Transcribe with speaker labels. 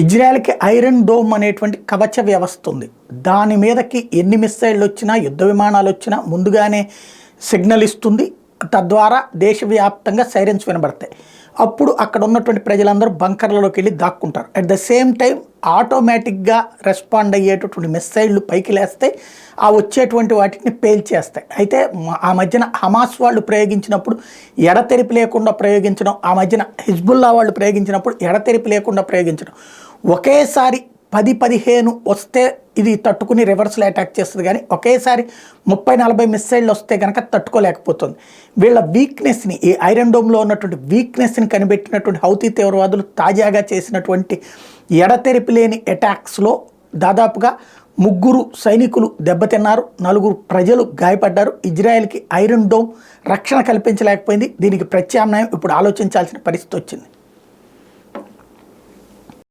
Speaker 1: ఇజ్రాయెల్కి iron dome అనేటువంటి కవచ వ్యవస్థ ఉంది. దాని మీదకి ఎన్ని మిస్సైళ్ళు వచ్చినా, యుద్ధ విమానాలు వచ్చినా ముందుగానే సిగ్నల్ ఇస్తుంది. తద్వారా దేశవ్యాప్తంగా సైరన్స్ వినబడతాయి. అప్పుడు అక్కడ ఉన్నటువంటి ప్రజలందరూ బంకర్లలోకి వెళ్ళి దాక్కుంటారు. అట్ ద సేమ్ టైం ఆటోమేటిక్గా రెస్పాండ్ అయ్యేటటువంటి మిస్సైళ్ళు పైకి లేస్తాయి. ఆ వచ్చేటువంటి వాటిని పేల్చేస్తాయి. అయితే ఆ మధ్యన హమాస్ వాళ్ళు ప్రయోగించినప్పుడు ఎడతెరిపి లేకుండా ప్రయోగించడం, ఆ మధ్యన హిజ్బుల్లా వాళ్ళు ప్రయోగించినప్పుడు ఎడతెరిపి లేకుండా ప్రయోగించడం, ఒకేసారి 10-15 వస్తే ఇది తట్టుకుని రివర్స్లో అటాక్ చేస్తుంది. కానీ ఒకేసారి 30-40 మిస్సైళ్ళు వస్తే కనుక తట్టుకోలేకపోతుంది. వీళ్ళ వీక్నెస్ని, ఈ ఐరన్ డోమ్లో ఉన్నటువంటి వీక్నెస్ని కనిపెట్టినటువంటి హౌతీ తీవ్రవాదులు తాజాగా చేసినటువంటి ఎడతెరిపి లేని అటాక్స్లో దాదాపుగా 3 సైనికులు దెబ్బతిన్నారు, 4 ప్రజలు గాయపడ్డారు. ఇజ్రాయెల్కి ఐరన్ డోమ్ రక్షణ కల్పించలేకపోయింది. దీనికి ప్రత్యామ్నాయం ఇప్పుడు ఆలోచించాల్సిన పరిస్థితి వచ్చింది.